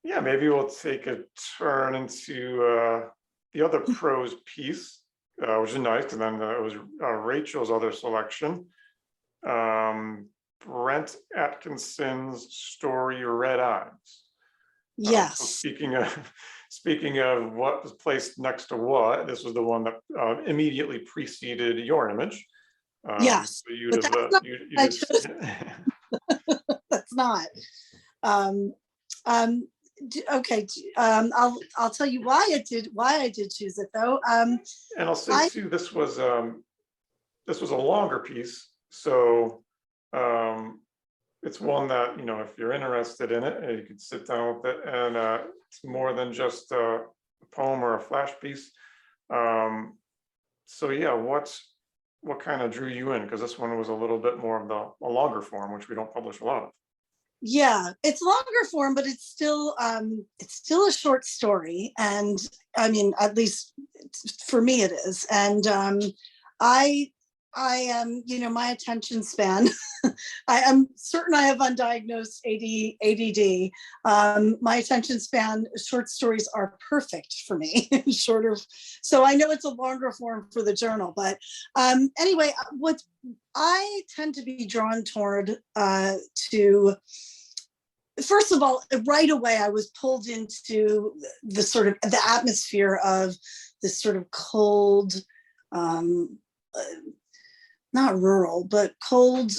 Yeah, maybe we'll take a turn into the other prose piece, which is nice. And then it was Rachel's other selection, um, Brent Atkinson's story "Red Eyes." So Yes. speaking of what was placed next to what, this was the one that immediately preceded your image. Yes. So you'd But have that's not you'd what I have chose. That's not. Um, um, okay. I'll tell you why I did choose it though. and I'll say I too, this was a longer piece, so it's one that, if you're interested in it, you could sit down with it, and it's more than just a poem or a flash piece. So yeah, what kind of drew you in? Because this one was a little bit more of a longer form, which we don't publish a lot of. Yeah, it's longer form, but it's still a short story, and I mean, at least for me it is. And I I am, my attention span. I am certain I have undiagnosed ADD. My attention span, short stories are perfect for me. Shorter, so I know it's a longer form for the journal, but anyway, what I tend to be drawn toward to. First of all, right away, I was pulled into the sort of the atmosphere of this sort of cold, um, not rural, but cold.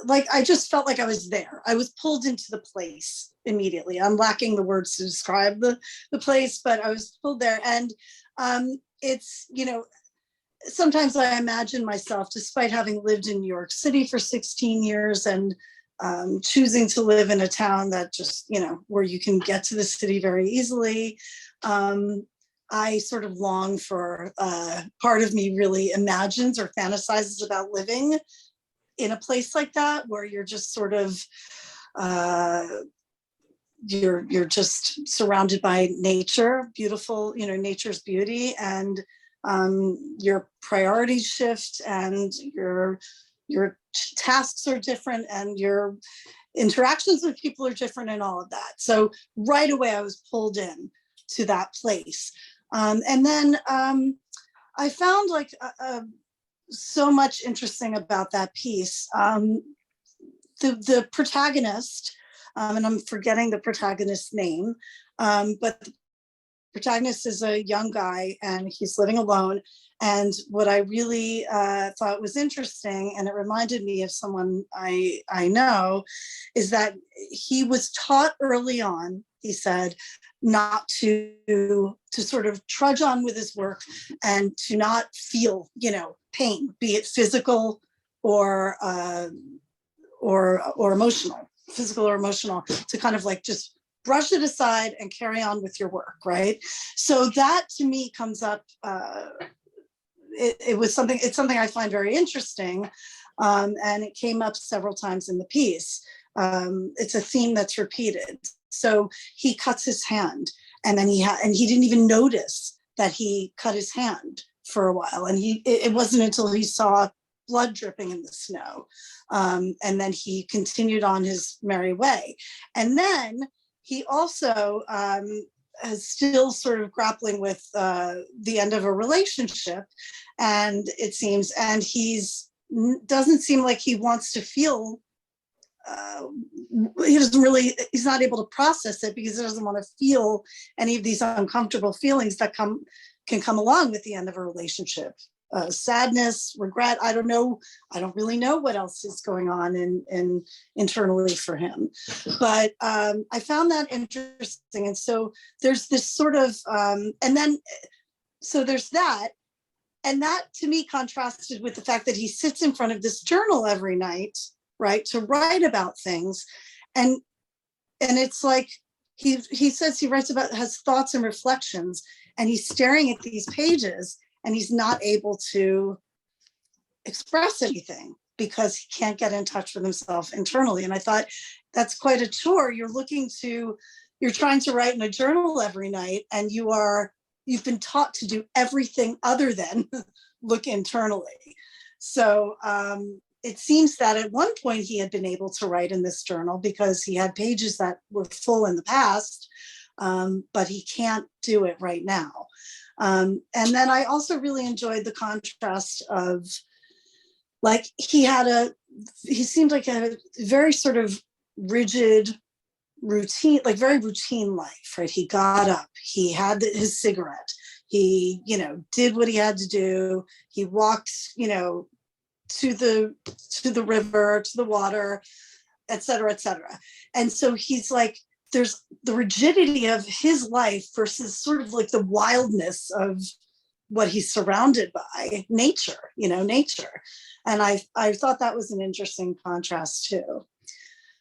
Like I just felt like I was there. I was pulled into the place immediately. I'm lacking the words to describe the place, but I was pulled there. And it's, sometimes I imagine myself, despite having lived in New York City for 16 years and choosing to live in a town that just, where you can get to the city very easily. I sort of long for, part of me really imagines or fantasizes about living in a place like that, where you're just sort of, you're just surrounded by nature, beautiful, nature's beauty, and your priorities shift, and your tasks are different, and your interactions with people are different, and all of that. So right away I was pulled in to that place. And then I found like so much interesting about that piece. The protagonist, and I'm forgetting the protagonist's name, but the protagonist is a young guy and he's living alone. And what I really thought was interesting, and it reminded me of someone I know, is that he was taught early on, he said, not to sort of trudge on with his work and to not feel, pain, be it physical or emotional, physical or emotional, to kind of like just brush it aside and carry on with your work, right? So that to me comes up. It's something I find very interesting, and it came up several times in the piece. It's a theme that's repeated. So he cuts his hand, and then he didn't even notice that he cut his hand for a while, and it wasn't until he saw blood dripping in the snow, and then he continued on his merry way. And then he also is still sort of grappling with the end of a relationship, and it seems, and doesn't seem like he wants to feel. He's not able to process it because he doesn't want to feel any of these uncomfortable feelings that can come along with the end of a relationship. Sadness, regret. I don't really know what else is going on in internally for him, but I found that interesting. And so there's this sort of, and then, so there's that. And that to me contrasted with the fact that he sits in front of this journal every night, right, to write about things. And it's like, he says he has thoughts and reflections, and he's staring at these pages, and he's not able to express anything because he can't get in touch with himself internally. And I thought, that's quite a chore. You're trying to write in a journal every night, and you've been taught to do everything other than look internally. So it seems that at one point he had been able to write in this journal because he had pages that were full in the past, but he can't do it right now. And then I also really enjoyed the contrast of, like, he seemed like a very sort of rigid routine, like very routine life, right? He got up, he had his cigarette, he, did what he had to do. He walked, to the river, to the water, et cetera, et cetera. And so he's like, there's the rigidity of his life versus sort of like the wildness of what he's surrounded by, nature, nature. And I thought that was an interesting contrast too.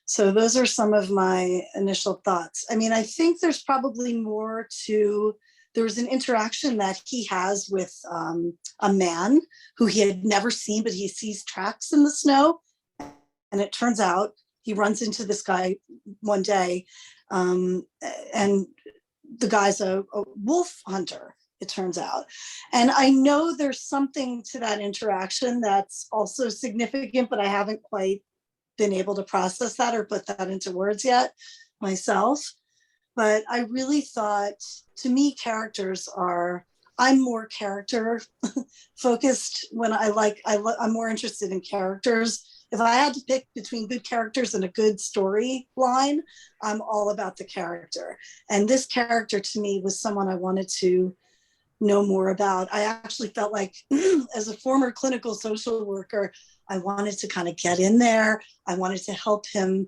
So those are some of my initial thoughts. I mean, I think there's probably more to, there was an interaction that he has with a man who he had never seen, but he sees tracks in the snow. And it turns out he runs into this guy one day, and the guy's a wolf hunter, it turns out. And I know there's something to that interaction that's also significant, but I haven't quite been able to process that or put that into words yet myself. But I really thought, to me, I'm more character focused when I'm more interested in characters. If I had to pick between good characters and a good storyline, I'm all about the character. And this character to me was someone I wanted to know more about. I actually felt like, as a former clinical social worker, I wanted to kind of get in there. I wanted to help him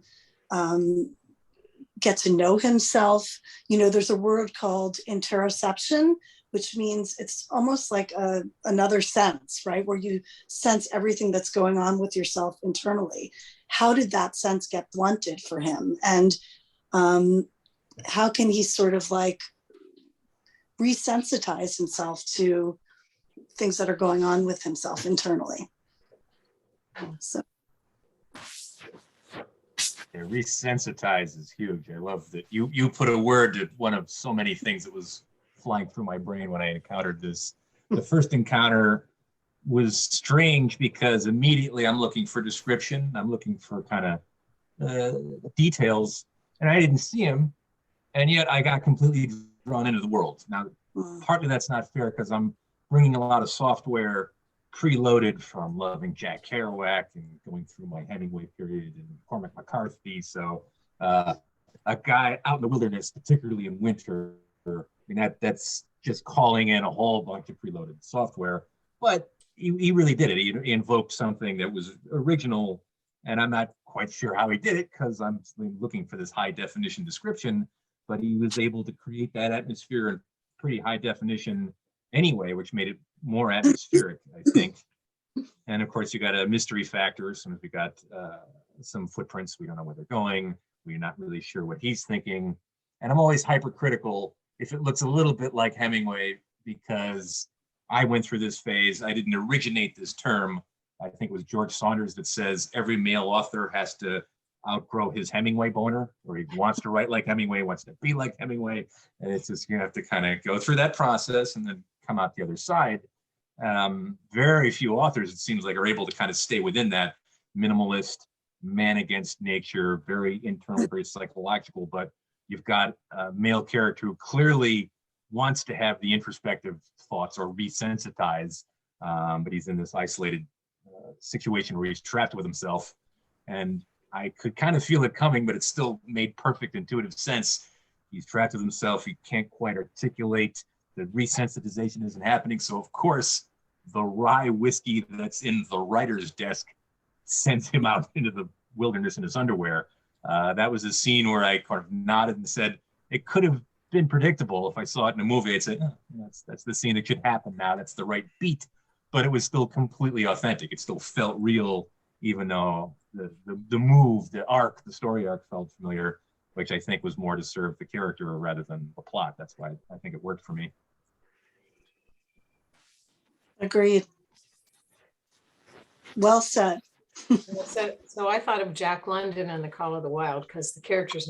get to know himself. There's a word called interoception, which means it's almost like another sense, right? Where you sense everything that's going on with yourself internally. How did that sense get blunted for him? And how can he sort of like resensitize himself to things that are going on with himself internally? So. Yeah, resensitize is huge. I love that you put a word to one of so many things that was flying through my brain when I encountered this. The first encounter was strange because immediately I'm looking for description. I'm looking for kind of details, and I didn't see him, and yet I got completely drawn into the world. Now, partly that's not fair because I'm bringing a lot of software preloaded from loving Jack Kerouac and going through my Hemingway period and Cormac McCarthy. So a guy out in the wilderness, particularly in winter, I mean, that's just calling in a whole bunch of preloaded software. But he really did it. He invoked something that was original, and I'm not quite sure how he did it because I'm looking for this high definition description, but he was able to create that atmosphere in pretty high definition anyway, which made it more atmospheric, I think. And of course, you got a mystery factor. Sometimes we got some footprints. We don't know where they're going. We're not really sure what he's thinking. And I'm always hypercritical if it looks a little bit like Hemingway, because I went through this phase. I didn't originate this term. I think it was George Saunders that says every male author has to outgrow his Hemingway boner, or he wants to write like Hemingway, wants to be like Hemingway. And it's just, you have to kind of go through that process and then come out the other side. Very few authors, it seems like, are able to kind of stay within that minimalist, man against nature, very internal, very psychological, but you've got a male character who clearly wants to have the introspective thoughts or resensitize, but he's in this isolated situation where he's trapped with himself. And I could kind of feel it coming, but it still made perfect intuitive sense. He's trapped with himself. He can't quite articulate. The resensitization isn't happening. So of course, the rye whiskey that's in the writer's desk sends him out into the wilderness in his underwear. That was a scene where I kind of nodded and said, it could have been predictable. If I saw it in a movie, I'd say, oh, that's the scene that should happen now. That's the right beat. But it was still completely authentic. It still felt real, even though the move, the arc, the story arc felt familiar, which I think was more to serve the character rather than the plot. That's why I think it worked for me. Agreed. Well said. So I thought of Jack London and The Call of the Wild because the character's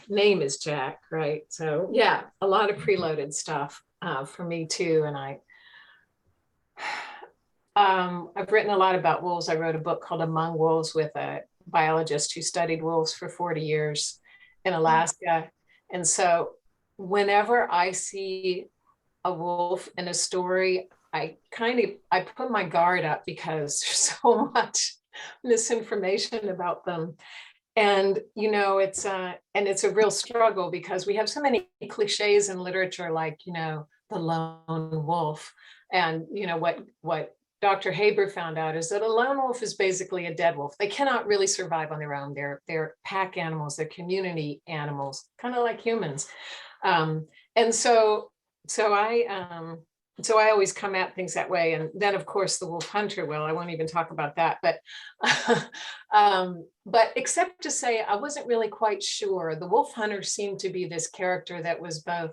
name is Jack, right? So yeah, a lot of preloaded stuff for me too. And I've written a lot about wolves. I wrote a book called Among Wolves with a biologist who studied wolves for 40 years in Alaska. And so whenever I see a wolf in a story, I put my guard up because there's so much misinformation about them. And it's a real struggle because we have so many cliches in literature, like the lone wolf. And what Dr. Haber found out is that a lone wolf is basically a dead wolf. They cannot really survive on their own. They're pack animals, they're community animals, kind of like humans. And so I always come at things that way. And then of course the wolf hunter will, I won't even talk about that, but except to say, I wasn't really quite sure. The wolf hunter seemed to be this character that was both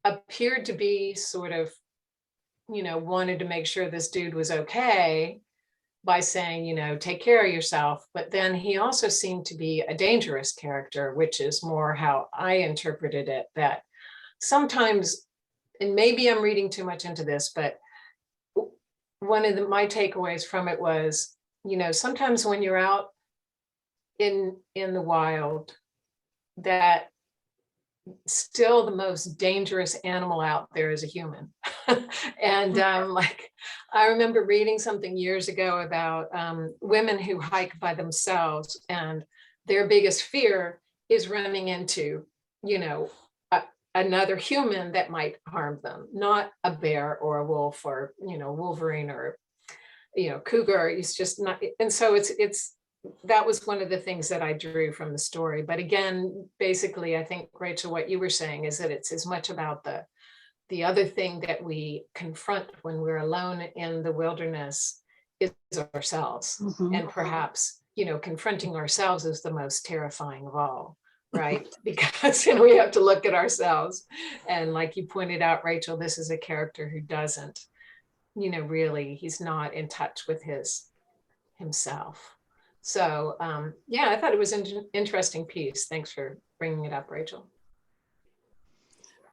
appeared to be sort of, wanted to make sure this dude was okay by saying, take care of yourself. But then he also seemed to be a dangerous character, which is more how I interpreted it, that sometimes, and maybe I'm reading too much into this, but one of my takeaways from it was, sometimes when you're out in the wild, that still the most dangerous animal out there is a human. And I remember reading something years ago about women who hike by themselves, and their biggest fear is running into, another human that might harm them, not a bear or a wolf or, Wolverine or, cougar. It's just not. And so that was one of the things that I drew from the story. But again, basically, I think, Rachel, what you were saying is that it's as much about the other thing that we confront when we're alone in the wilderness is ourselves. Mhm. And perhaps, confronting ourselves is the most terrifying of all, right? Because we have to look at ourselves. And like you pointed out, Rachel, this is a character who doesn't, really, he's not in touch with himself. So yeah, I thought it was an interesting piece. Thanks for bringing it up, Rachel.